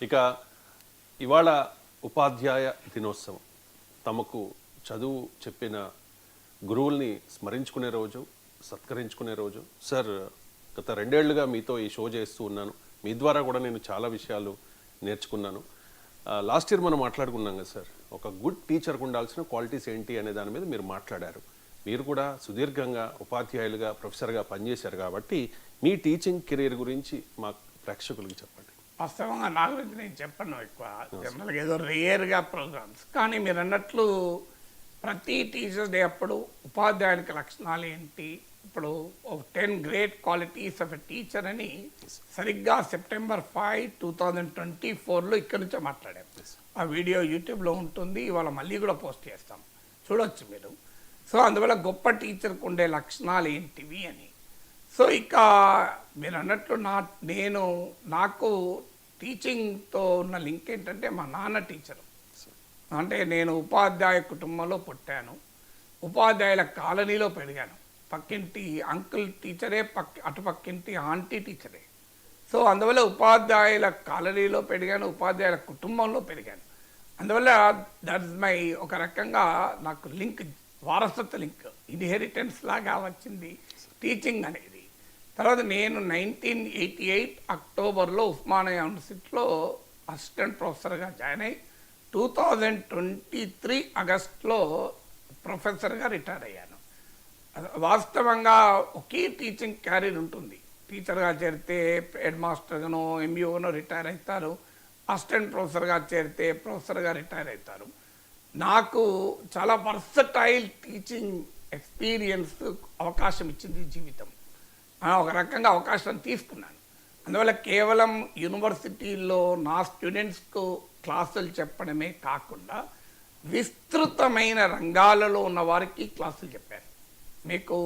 ఇక ఇవాళ ఉపాధ్యాయ దినోత్సవం, తమకు చదువు చెప్పిన గురువుల్ని స్మరించుకునే రోజు, సత్కరించుకునే రోజు. సార్, గత 2 ఏళ్లుగా మీతో ఈ షో చేస్తూ ఉన్నాను. మీ ద్వారా కూడా నేను చాలా విషయాలు నేర్చుకున్నాను. లాస్ట్ ఇయర్ మనం మాట్లాడుకున్నాం కదా సార్, ఒక గుడ్ టీచర్కి ఉండాల్సిన క్వాలిటీస్ ఏంటి అనే దాని మీద మీరు మాట్లాడారు. మీరు కూడా సుదీర్ఘంగా ఉపాధ్యాయులుగా, ప్రొఫెసర్గా పనిచేశారు కాబట్టి మీ టీచింగ్ కెరీర్ గురించి మా ప్రేక్షకులకి చెప్పండి. వాస్తవంగా నా గురించి నేను చెప్పను ఎక్కువ, జనరల్గా ఏదో రేర్గా ప్రోగ్రామ్స్. కానీ మీరు అన్నట్లు ప్రతి టీచర్స్ డే అప్పుడు ఉపాధ్యాయునికి లక్షణాలు ఏంటి, ఇప్పుడు 10 great qualities of a teacher అని సరిగ్గా సెప్టెంబర్ 5, 2024లో ఇక్కడి నుంచే మాట్లాడాం. ఆ వీడియో యూట్యూబ్లో ఉంటుంది, ఇవాళ మళ్ళీ కూడా పోస్ట్ చేస్తాం, చూడొచ్చు మీరు. సో అందువల్ల గొప్ప టీచర్కి ఉండే లక్షణాలు ఏంటివి అని. సో ఇక మీరు అన్నట్లు నాకు టీచింగ్తో ఉన్న లింక్ ఏంటంటే, మా నాన్న టీచరు. అంటే నేను ఉపాధ్యాయ కుటుంబంలో పుట్టాను, ఉపాధ్యాయుల కాలనీలో పెరిగాను. పక్కింటి అంకుల్ టీచరే, అటుపక్కింటి ఆంటీ టీచరే. సో అందువల్ల ఉపాధ్యాయుల కాలనీలో పెరిగాను, ఉపాధ్యాయుల కుటుంబంలో పెరిగాను. అందువల్ల దట్స్ మై ఒక రకంగా నాకు లింక్, వారసత్వ లింక్, ఇన్హెరిటెన్స్ లాగా వచ్చింది టీచింగ్ అనేది. తర్వాత నేను 1988 అక్టోబర్లో ఉస్మానియా యూనివర్సిటీలో అసిస్టెంట్ ప్రొఫెసర్గా జాయిన్ అయ్యి 2023 ఆగస్టులో ప్రొఫెసర్గా రిటైర్ అయ్యాను. వాస్తవంగా ఒకే టీచింగ్ క్యారీర్ ఉంటుంది. టీచర్గా చేరితే హెడ్ మాస్టర్గానో ఎంఈఓనో రిటైర్ అవుతారు, అసిస్టెంట్ ప్రొఫెసర్గా చేరితే ప్రొఫెసర్గా రిటైర్ అవుతారు. నాకు చాలా వర్సటైల్ టీచింగ్ ఎక్స్పీరియన్స్ అవకాశం ఇచ్చింది జీవితం. ఒక రకంగా అవకాశం తీసుకున్నాను. అందువల్ల కేవలం యూనివర్సిటీల్లో నా స్టూడెంట్స్కు క్లాసులు చెప్పడమే కాకుండా విస్తృతమైన రంగాలలో ఉన్న వారికి క్లాసులు చెప్పాను. మీకు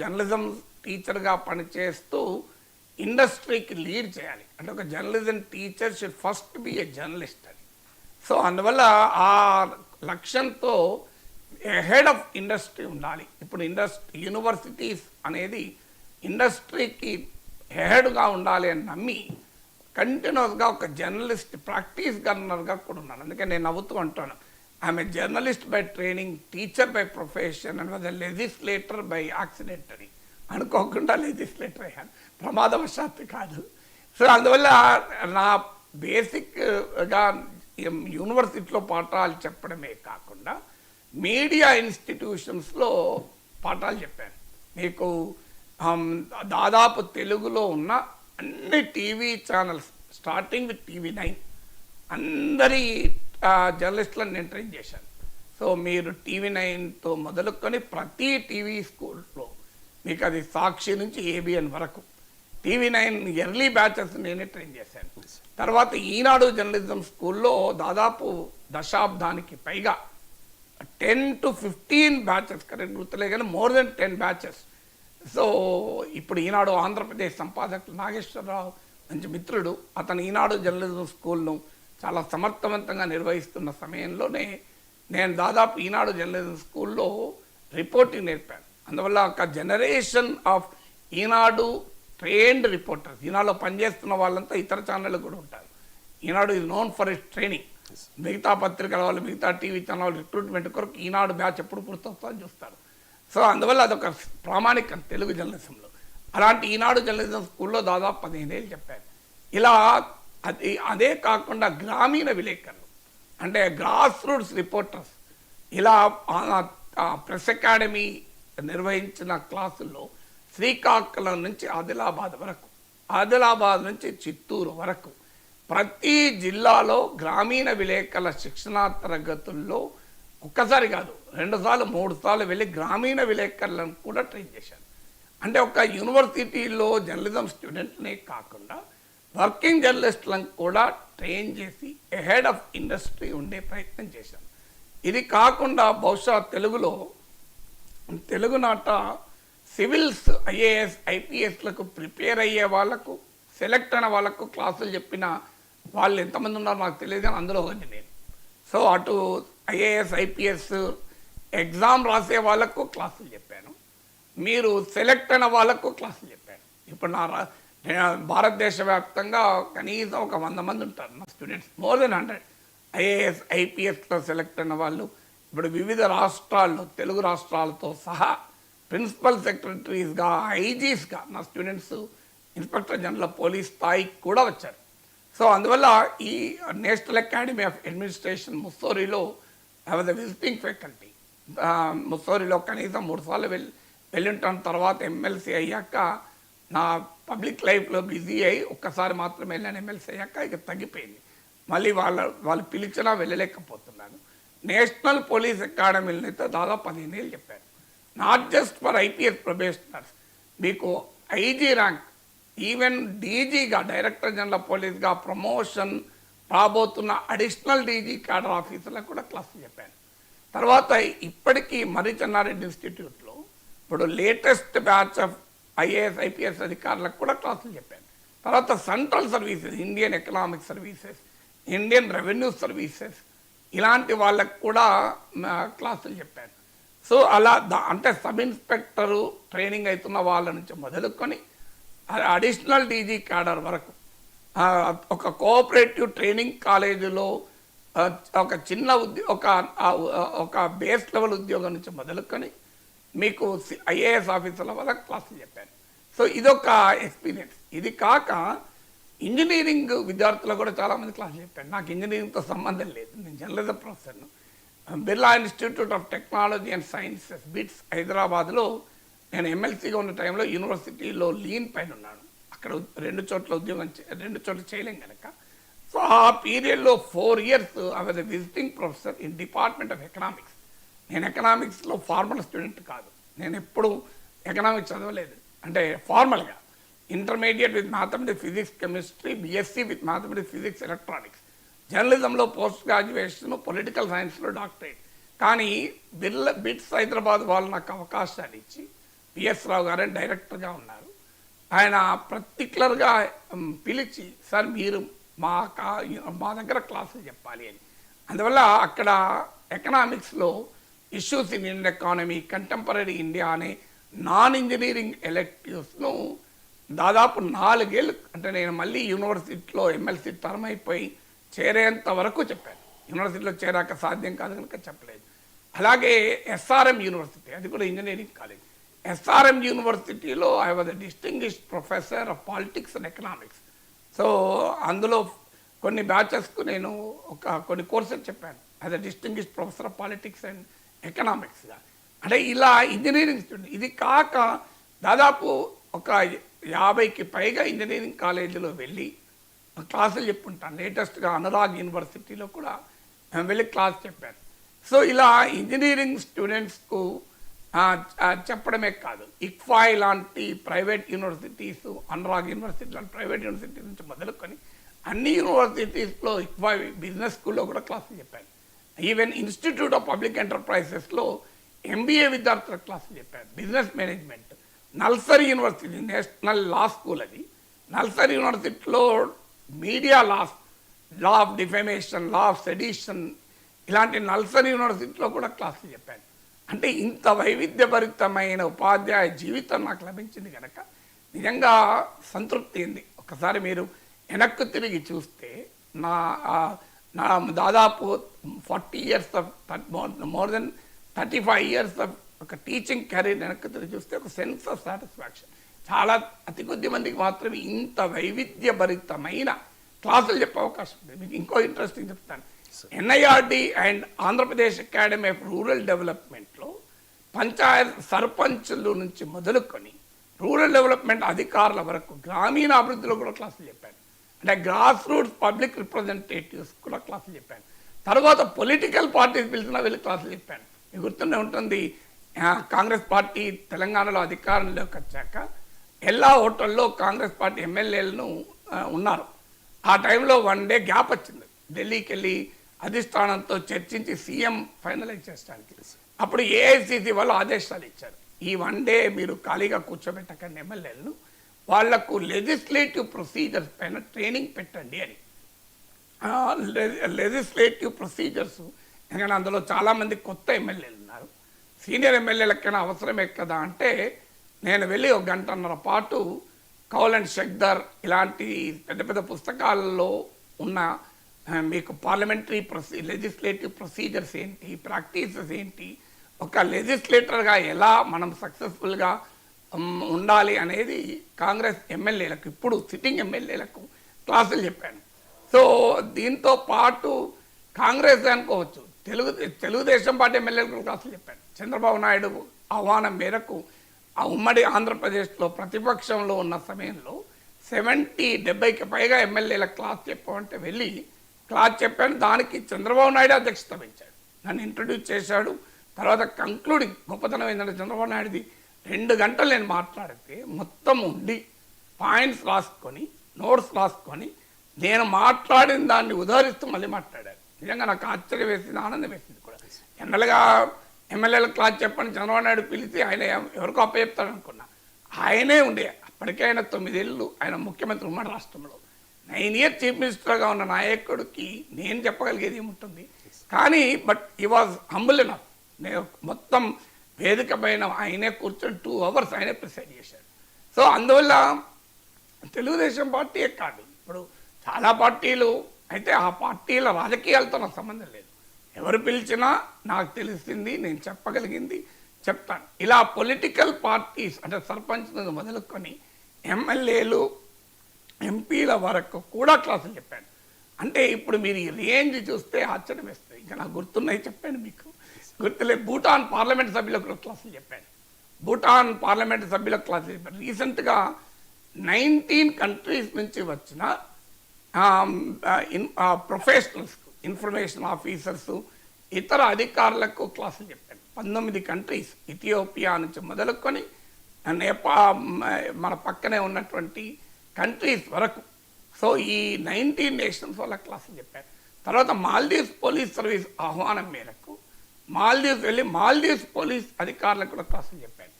జర్నలిజం టీచర్గా పనిచేస్తూ ఇండస్ట్రీకి లీడ్ చేయాలి అంటే, ఒక journalism teacher should first be a journalist అని. సో అందువల్ల ఆ లక్ష్యంతో హెడ్ ఆఫ్ ఇండస్ట్రీ ఉండాలి. ఇప్పుడు యూనివర్సిటీస్ అనేది ఇండస్ట్రీకి హెడ్గా ఉండాలి అని నమ్మి కంటిన్యూస్గా ఒక జర్నలిస్ట్ ప్రాక్టీస్ గవర్నర్గా కూడా ఉన్నాను. అందుకే నేను నవ్వుతూ అంటాను, I'm a journalist by training, teacher by profession and was a legislator by accident అని. అనుకోకుండా లెజిస్లేటర్ అయ్యాను, ప్రమాదవశాత్తు కాదు. సో అందువల్ల నా బేసిక్గా యూనివర్సిటీలో పాఠాలు చెప్పడమే కాకుండా మీడియా ఇన్స్టిట్యూషన్స్లో పాఠాలు చెప్పాను. మీకు దాదాపు తెలుగులో ఉన్న అన్ని TV channels starting with TV9 అందరి జర్నలిస్టులను నేను ట్రైన్ చేశాను. సో మీరు TV9తో మొదలుకొని ప్రతి టీవీ స్కూల్లో మీకు అది సాక్షి నుంచి ABN వరకు TV9 ఎర్లీ బ్యాచెస్ నేనే ట్రైన్ చేశాను. తర్వాత ఈనాడు జర్నలిజం స్కూల్లో దాదాపు దశాబ్దానికి పైగా 10 to 15 బ్యాచెస్, కరెక్ట్ గుర్తులే కానీ మోర్ దెన్ 10 బ్యాచెస్. సో ఇప్పుడు ఈనాడు ఆంధ్రప్రదేశ్ సంపాదకులు నాగేశ్వరరావు మంచి మిత్రుడు, అతను ఈనాడు జర్నలిజం స్కూల్ను చాలా సమర్థవంతంగా నిర్వహిస్తున్న సమయంలోనే నేను దాదాపు ఈనాడు జర్నలిజం స్కూల్లో రిపోర్టింగ్ నేర్పాను. అందువల్ల ఒక generation of Eenadu trained reporters, ఈనాడులో పనిచేస్తున్న వాళ్ళంతా ఇతర ఛానళ్ళు కూడా ఉంటారు. Eenadu is known for it training. మిగతా పత్రికల వాళ్ళు, మిగతా టీవీ ఛానల్ రిక్రూట్మెంట్ కొరకు ఈనాడు బ్యాచ్ ఎప్పుడు పూర్తవుతుందని చూస్తారు. సో అందువల్ల అదొక ప్రామాణికం తెలుగు జర్నలిజంలో. అలాంటి ఈనాడు జర్నలిజం స్కూల్లో దాదాపు 15 ఏళ్ళు చెప్పాను. ఇలా అదే కాకుండా గ్రామీణ విలేకరులు అంటే గ్రాస్ రూట్స్ రిపోర్టర్స్, ఇలా ప్రెస్ అకాడమీ నిర్వహించిన క్లాసుల్లో శ్రీకాకుళం నుంచి ఆదిలాబాద్ వరకు, ఆదిలాబాద్ నుంచి చిత్తూరు వరకు ప్రతి జిల్లాలో గ్రామీణ విలేకరుల శిక్షణా తరగతుల్లో ఒక్కసారి కాదు 2 సార్లు 3 సార్లు వెళ్ళి గ్రామీణ విలేకరులను కూడా ట్రైన్ చేశాను. అంటే ఒక యూనివర్సిటీలో జర్నలిజం స్టూడెంట్నే కాకుండా వర్కింగ్ జర్నలిస్టులను కూడా ట్రైన్ చేసి హెడ్ ఆఫ్ ఇండస్ట్రీ ఉండే ప్రయత్నం చేశాను. ఇది కాకుండా బహుశా తెలుగునాట సివిల్స్, IAS, IPSలకు ప్రిపేర్ అయ్యే వాళ్ళకు, సెలెక్ట్ అయిన వాళ్ళకు క్లాసులు చెప్పిన వాళ్ళు ఎంతమంది ఉన్నారో నాకు తెలియదు, కానీ అందులో ఒకటి నేను. సో అటు IAS, IPS ఎగ్జామ్ రాసే వాళ్ళకు క్లాసులు చెప్పాను, మీరు సెలెక్ట్ అయిన వాళ్ళకు క్లాసులు చెప్పాను. ఇప్పుడు భారతదేశ వ్యాప్తంగా కనీసం ఒక 100 మంది ఉంటారు మా స్టూడెంట్స్, మోర్ దెన్ 100 ఐఏఎస్ ఐపీఎస్లో సెలెక్ట్ అయిన వాళ్ళు ఇప్పుడు వివిధ రాష్ట్రాల్లో, తెలుగు రాష్ట్రాలతో సహా ప్రిన్సిపల్ సెక్రటరీస్గా, ఐజీస్గా నా students inspector general of police స్థాయికి కూడా వచ్చారు. సో అందువల్ల ఈ నేషనల్ అకాడమీ ఆఫ్ అడ్మినిస్ట్రేషన్ ముస్సోరిలో I was the visiting faculty. ముస్సోరిలో కనీసం 3 సార్లు వెళ్ళుంటాను. తర్వాత ఎమ్మెల్సీ అయ్యాక నా పబ్లిక్ లైఫ్లో బిజీ అయ్యి ఒక్కసారి మాత్రమే వెళ్ళాను. ఎమ్మెల్సీ అయ్యాక ఇక తగ్గిపోయింది. మళ్ళీ వాళ్ళు పిలిచినా వెళ్ళలేకపోతున్నాను. నేషనల్ పోలీస్ అకాడమీలో అయితే దాదాపు 15 ఏళ్ళు చెప్పారు. Not just for IPS probationers, మీకు ఐజీ ర్యాంక్, ఈవెన్ డీజీగా, డైరెక్టర్ జనరల్ ఆఫ్ పోలీస్గా ప్రమోషన్ రాబోతున్న అడిషనల్ డీజీ క్యాడర్ ఆఫీసర్లకు కూడా క్లాసులు చెప్పాను. తర్వాత ఇప్పటికీ మర్రి చెన్నారెడ్డి ఇన్స్టిట్యూట్లో ఇప్పుడు latest batch of IAS IPS అధికారులకు కూడా క్లాసులు చెప్పాను. తర్వాత central services, Indian economic services, Indian revenue services, ఇలాంటి వాళ్ళకు కూడా క్లాసులు చెప్పాను. సో అలా అంటే సబ్ ఇన్స్పెక్టరు ట్రైనింగ్ అవుతున్న వాళ్ళ నుంచి మొదలుకొని అడిషనల్ డీజీ క్యాడర్ వరకు ఒక కోఆపరేటివ్ ట్రైనింగ్ కాలేజీలో ఒక చిన్న ఒక బేస్ లెవెల్ ఉద్యోగం నుంచి మొదలుకొని మీకు ఐఏఎస్ ఆఫీసర్ల వల్ల క్లాసులు చెప్పాను. సో ఇదొక ఎక్స్పీరియన్స్. ఇది కాక ఇంజనీరింగ్ విద్యార్థులకు కూడా చాలామంది క్లాసులు చెప్పాను. నాకు ఇంజనీరింగ్తో సంబంధం లేదు, నేను జర్నలిజం ప్రొఫెసర్ను. Birla institute of technology and sciences BITS హైదరాబాద్లో నేను ఎమ్మెల్సీగా ఉన్న టైంలో యూనివర్సిటీలో లీన్ పైన ఉన్నాను. అక్కడ 2 చోట్ల ఉద్యోగం 2 చోట్ల చేయలేం కనుక. సో ఆ పీరియడ్లో 4 years I was a visiting professor in department of economics. నేను ఎకనామిక్స్లో ఫార్మల్ స్టూడెంట్ కాదు, నేను ఎప్పుడు ఎకనామిక్స్ చదవలేదు. అంటే ఫార్మల్గా intermediate with mathematics, physics, chemistry, BSc with mathematics, physics, electronics, జర్నలిజంలో పోస్ట్ గ్రాడ్యుయేషన్, పొలిటికల్ సైన్స్లో డాక్టరేట్. కానీ బిట్స్ హైదరాబాద్ వాళ్ళు నాకు అవకాశాలు ఇచ్చి, పిఎస్ రావు గారు డైరెక్టర్గా ఉన్నారు, ఆయన పర్టికులర్గా పిలిచి సార్ మీరు మా దగ్గర క్లాసులు చెప్పాలి అని. అందువల్ల అక్కడ ఎకనామిక్స్లో issues in Indian economy, contemporary India అనే నాన్ ఇంజనీరింగ్ ఎలెక్టివ్స్ను దాదాపు 4 ఏళ్ళు, అంటే నేను మళ్ళీ యూనివర్సిటీలో ఎమ్మెల్సీ టర్మ్ అయిపోయి చేరేంత వరకు చెప్పాను. యూనివర్సిటీలో చేరాక సాధ్యం కాదు కనుక చెప్పలేదు. అలాగే ఎస్ఆర్ఎం యూనివర్సిటీ, అది కూడా ఇంజనీరింగ్ కాలేజ్. ఎస్ఆర్ఎం యూనివర్సిటీలో I was a distinguished professor of politics and economics. So అందులో కొన్ని బ్యాచెస్కు నేను కొన్ని కోర్సెస్ చెప్పాను as a distinguished professor of politics and ఎకనామిక్స్గా. అంటే ఇలా ఇంజనీరింగ్ స్టూడెంట్. ఇది కాక దాదాపు ఒక 50కి పైగా ఇంజనీరింగ్ కాలేజీలో వెళ్ళి క్లాసులు చెప్పుంటాను. లేటెస్ట్గా అనురాగ్ యూనివర్సిటీలో కూడా వెళ్ళి క్లాస్ చెప్పాను. సో ఇలా ఇంజనీరింగ్ స్టూడెంట్స్కు చెప్పడమే కాదు, ఇక్ఫా లాంటి ప్రైవేట్ యూనివర్సిటీస్, అనురాగ్ యూనివర్సిటీ లాంటి ప్రైవేట్ యూనివర్సిటీ నుంచి మొదలుకొని అన్ని యూనివర్సిటీస్లో ఇక్ఫా బిజినెస్ స్కూల్లో కూడా క్లాసులు చెప్పాను. ఈవెన్ ఇన్స్టిట్యూట్ ఆఫ్ పబ్లిక్ ఎంటర్ప్రైజెస్లో ఎంబీఏ విద్యార్థులకు క్లాసులు చెప్పాను. Business management, NALSAR university national law school, అది నల్సరీ యూనివర్సిటీలో media laws, law of defamation, law of sedition, ఇలాంటి నల్సరీ యూనివర్సిటీలో కూడా క్లాసులు చెప్పాను. అంటే ఇంత వైవిధ్యభరితమైన ఉపాధ్యాయ జీవితం నాకు లభించింది కనుక నిజంగా సంతృప్తి ఉంది. ఒకసారి మీరు వెనక్కు తిరిగి చూస్తే నా దాదాపు 40 years of more than 35 years of ఒక టీచింగ్ కెరీర్ వెనక్కు తిరిగి చూస్తే ఒక సెన్స్ ఆఫ్ సాటిస్ఫాక్షన్. చాలా అతి కొద్ది మందికి మాత్రమే ఇంత వైవిధ్యభరితమైన క్లాసులు చెప్పే అవకాశం ఉంది. మీకు ఇంకో ఇంట్రెస్టింగ్ చెప్తాను. NIRD and Andhra Pradesh academy of rural డెవలప్మెంట్లో పంచాయత్ సర్పంచ్ల నుంచి మొదలుకొని రూరల్ డెవలప్మెంట్ అధికారుల వరకు గ్రామీణ అభివృద్ధిలో కూడా క్లాసులు చెప్పాను. అంటే గ్రాస్ రూట్స్ పబ్లిక్ రిప్రజెంటేటివ్స్ కూడా క్లాసులు చెప్పాను. తర్వాత పొలిటికల్ పార్టీస్ పిలిచినా వెళ్ళి క్లాసులు చెప్పాను. మీకు గుర్తుండే ఉంటుంది, కాంగ్రెస్ పార్టీ తెలంగాణలో అధికారంలోకి వచ్చాక ఎల్లా హోటల్లో కాంగ్రెస్ పార్టీ ఎమ్మెల్యేలను ఉన్నారు. ఆ టైంలో 1 day గ్యాప్ వచ్చింది. ఢిల్లీకి వెళ్ళి అధిష్టానంతో చర్చించి సీఎం ఫైనలైజ్ చేయడానికి. అప్పుడు ఏఐసిసి వాళ్ళు ఆదేశాలు ఇచ్చారు, ఈ 1 day మీరు ఖాళీగా కూర్చోబెట్టకండి ఎమ్మెల్యేలను, వాళ్లకు లెజిస్లేటివ్ ప్రొసీజర్స్ పైన ట్రైనింగ్ పెట్టండి అని. లెజిస్లేటివ్ ప్రొసీజర్స్, ఎందుకంటే అందులో చాలామంది కొత్త ఎమ్మెల్యేలు ఉన్నారు, సీనియర్ ఎమ్మెల్యేలకైనా అవసరమే కదా అంటే నేను వెళ్ళి 1 గంటన్నర పాటు కౌల్ అండ్ షెక్దర్ ఇలాంటి పెద్ద పెద్ద పుస్తకాలలో ఉన్న మీకు పార్లమెంటరీ లెజిస్లేటివ్ ప్రొసీజర్స్ ఏంటి, ప్రాక్టీసెస్ ఏంటి, ఒక లెజిస్లేటర్గా ఎలా మనం సక్సెస్ఫుల్గా ఉండాలి అనేది కాంగ్రెస్ ఎమ్మెల్యేలకు, ఇప్పుడు సిట్టింగ్ ఎమ్మెల్యేలకు క్లాసులు చెప్పాను. సో దీంతో పాటు కాంగ్రెస్ అనుకోవచ్చు, తెలుగుదేశం పార్టీ ఎమ్మెల్యేలకు క్లాసులు చెప్పాను. చంద్రబాబు నాయుడు ఆహ్వానం మేరకు ఆ ఉమ్మడి ఆంధ్రప్రదేశ్లో ప్రతిపక్షంలో ఉన్న సమయంలో 70-70కి పైగా ఎమ్మెల్యేలకు క్లాస్ చెప్పమంటే వెళ్ళి క్లాస్ చెప్పాను. దానికి చంద్రబాబు నాయుడు అధ్యక్షత వహించాడు, నన్ను ఇంట్రడ్యూస్ చేశాడు. తర్వాత కంక్లూడింగ్ గొప్పతనం ఏంటంటే చంద్రబాబు నాయుడుది 2 గంటలు నేను మాట్లాడితే మొత్తం ఉండి పాయింట్స్ రాసుకొని నోట్స్ రాసుకొని నేను మాట్లాడిన దాన్ని ఉదాహరిస్తూ మళ్ళీ మాట్లాడారు. నిజంగా నాకు ఆశ్చర్యం వేసింది, ఆనందం వేసింది కూడా. జనరల్గా ఎమ్మెల్యేలకు క్లాస్ చెప్పని చంద్రబాబు నాయుడు పిలిచి ఆయన ఎవరికో అప్పచెప్తాడు అనుకున్నా. ఆయనే ఉండే, అప్పటికే ఆయన 9 ఏళ్ళు ఆయన ముఖ్యమంత్రి ఉమ్మడి రాష్ట్రంలో, 9 ఇయర్స్ చీఫ్ మినిస్టర్గా ఉన్న నాయకుడికి నేను చెప్పగలిగేది ఏముంటుంది. కానీ బట్ ఈ వాజ్ హంబుల్ ఎనఫ్. నేను మొత్తం వేదిక పైన ఆయనే కూర్చొని 2 అవర్స్ ఆయనే ప్రిసైడ్ చేశాడు. సో అందువల్ల తెలుగుదేశం పార్టీయే కాదు, ఇప్పుడు చాలా పార్టీలు అయితే ఆ పార్టీల రాజకీయాలతో నాకు సంబంధం లేదు. ఎవరు పిలిచినా నాకు తెలిసింది, నేను చెప్పగలిగింది చెప్తాను. ఇలా పొలిటికల్ పార్టీస్ అంటే సర్పంచ్ నుంచి మొదలుకొని ఎమ్మెల్యేలు, ఎంపీల వరకు కూడా క్లాసులు చెప్పాను. అంటే ఇప్పుడు మీరు ఈ రేంజ్ చూస్తే ఆశ్చర్యం వేస్తుంది. ఇంకా నాకు గుర్తున్నాయి చెప్పాను, మీకు గుర్తులేదు. భూటాన్ పార్లమెంట్ సభ్యులకు కూడా క్లాసులు చెప్పాను. భూటాన్ పార్లమెంట్ సభ్యులకు క్లాసులు చెప్పాను. రీసెంట్గా 19 కంట్రీస్ నుంచి వచ్చిన ప్రొఫెషనల్స్కు, ఇన్ఫర్మేషన్ ఆఫీసర్సు, ఇతర అధికారులకు క్లాసులు చెప్పాను. 19 కంట్రీస్, ఇథియోపియా నుంచి మొదలుకొని మన పక్కనే ఉన్నటువంటి కంట్రీస్ వరకు. సో ఈ 19 నేషన్స్ వాళ్ళ క్లాసులు చెప్పారు. తర్వాత మాల్దీవ్స్ పోలీస్ సర్వీస్ ఆహ్వానం మేరకు మాల్దీవ్స్ వెళ్ళి మాల్దీవ్స్ పోలీస్ అధికారులకు కూడా క్లాసులు చెప్పాను.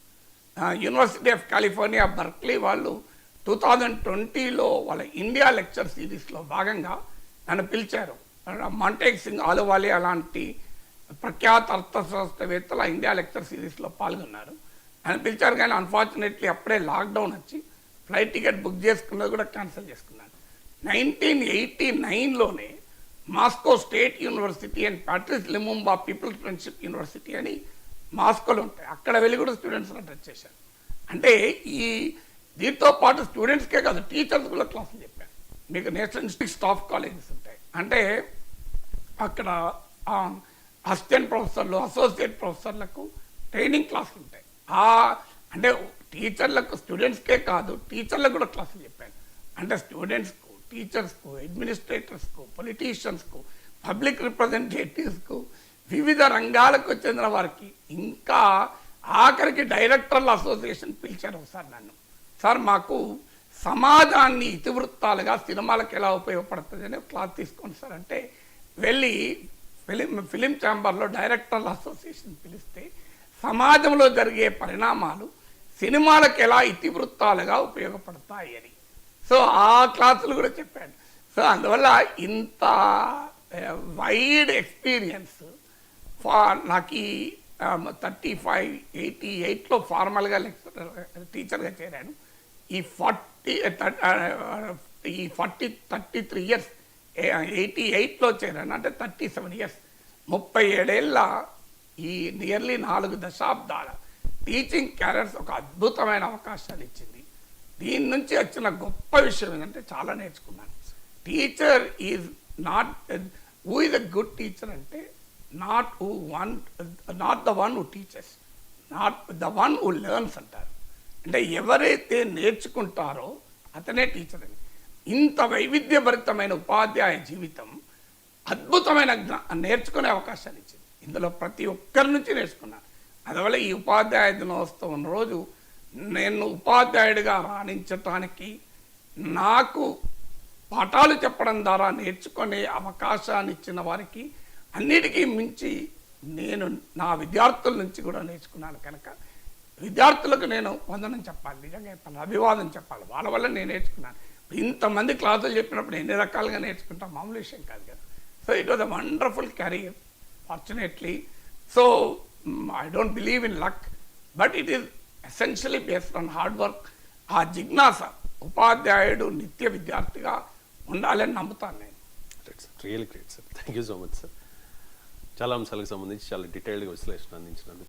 యూనివర్సిటీ ఆఫ్ కాలిఫోర్నియా బర్క్లీ వాళ్ళు 2020లో వాళ్ళ ఇండియా లెక్చర్ సిరీస్లో భాగంగా నన్ను పిలిచారు. మాంటేక్ సింగ్ ఆలువాలియా లాంటి ప్రఖ్యాత అర్థశాస్త్రవేత్తల ఇండియా లెక్చర్ సిరీస్లో పాల్గొన్నారు. నన్ను పిలిచారు, కానీ అన్ఫార్చునేట్లీ అప్పుడే లాక్డౌన్ వచ్చి ఫ్లైట్ టికెట్ బుక్ చేసుకున్నది కూడా క్యాన్సిల్ చేసుకున్నాను. 1989లోనే Moscow state university and Patrice Lumumba peoples friendship university అని మాస్కోలో ఉంటాయి, అక్కడ వెళ్ళి కూడా స్టూడెంట్స్ అటెండ్ చేశాను. అంటే ఈ దీంతో పాటు స్టూడెంట్స్కే కాదు, టీచర్స్ కూడా క్లాసులు చెప్పాను. మీకు నేషనల్ ఇన్స్టిట్యూట్ స్టాఫ్ కాలేజెస్ ఉంటాయి, అంటే అక్కడ అసిస్టెంట్ ప్రొఫెసర్లు, అసోసియేట్ ప్రొఫెసర్లకు ట్రైనింగ్ క్లాసులు ఉంటాయి. అంటే టీచర్లకు, స్టూడెంట్స్కే కాదు టీచర్లకు కూడా క్లాసులు చెప్పాను. అంటే స్టూడెంట్స్కు, టీచర్స్కు, అడ్మినిస్ట్రేటర్స్కు, పొలిటీషియన్స్కు, పబ్లిక్ రిప్రజెంటేటివ్స్కు, వివిధ రంగాలకు చెందిన వారికి, ఇంకా ఆఖరికి డైరెక్టర్ల అసోసియేషన్ పిలిచారు ఒకసారి నన్ను. సార్ మాకు సమాజాన్ని ఇతివృత్తాలుగా సినిమాలకు ఎలా ఉపయోగపడుతుంది అని క్లాస్ తీసుకోండి సార్ అంటే వెళ్ళి ఫిలిం ఛాంబర్లో డైరెక్టర్ల అసోసియేషన్ పిలిస్తే సమాజంలో జరిగే పరిణామాలు సినిమాలకు ఎలా ఇతివృత్తాలుగా ఉపయోగపడతాయి అని. సో ఆ క్లాసులు కూడా చెప్పాను. సో అందువల్ల ఇంత వైడ్ ఎక్స్పీరియన్స్ నాకు ఈ 35-88లో ఫార్మల్గా టీచర్గా చేరాను. ఈ 33 ఇయర్స్ 88లో చేరాను, అంటే 37 ఇయర్స్, 37 ఏళ్ళ ఈ నియర్లీ 4 దశాబ్దాల టీచింగ్ క్యారియర్స్ ఒక అద్భుతమైన అవకాశాలు ఇచ్చింది. దీని నుంచి వచ్చిన గొప్ప విషయం ఏంటంటే చాలా నేర్చుకున్నాను. Teacher is not who is a good teacher అంటే not the one who teaches, not the one who learns అంటారు. అంటే ఎవరైతే నేర్చుకుంటారో అతనే టీచర్ అని. ఇంత వైవిధ్యభరితమైన ఉపాధ్యాయ జీవితం అద్భుతమైన నేర్చుకునే అవకాశాలు ఇచ్చింది. ఇందులో ప్రతి ఒక్కరి నుంచి నేర్చుకున్నాను. అందువల్ల ఈ ఉపాధ్యాయ దినోత్సవం రోజు నేను ఉపాధ్యాయుడిగా రాణించటానికి, నాకు పాఠాలు చెప్పడం ద్వారా నేర్చుకునే అవకాశాన్ని ఇచ్చిన వారికి అన్నిటికీ మించి నేను నా విద్యార్థుల నుంచి కూడా నేర్చుకున్నాను. కనుక విద్యార్థులకు నేను వందనం చెప్పాలి, నిజంగా చెప్పాలి, అభివాదం చెప్పాలి. వాళ్ళ వల్ల నేను నేర్చుకున్నాను. ఇంతమంది క్లాసులు చెప్పినప్పుడు ఎన్ని రకాలుగా నేర్చుకుంటాం, మామూలు విషయం కాదు కదా. So it was a wonderful career fortunately. So I don't believe in luck, but it is essentially based on hard work. ఆ జిజ్ఞాస ఉపాధ్యాయుడు నిత్య విద్యార్థిగా ఉండాలని నమ్ముతాను నేను. Great sir, really great sir. Thank you so much sir. చాలా అంశాలకు సంబంధించి చాలా డీటెయిల్డ్గా విశ్లేషణ అందించినందుకు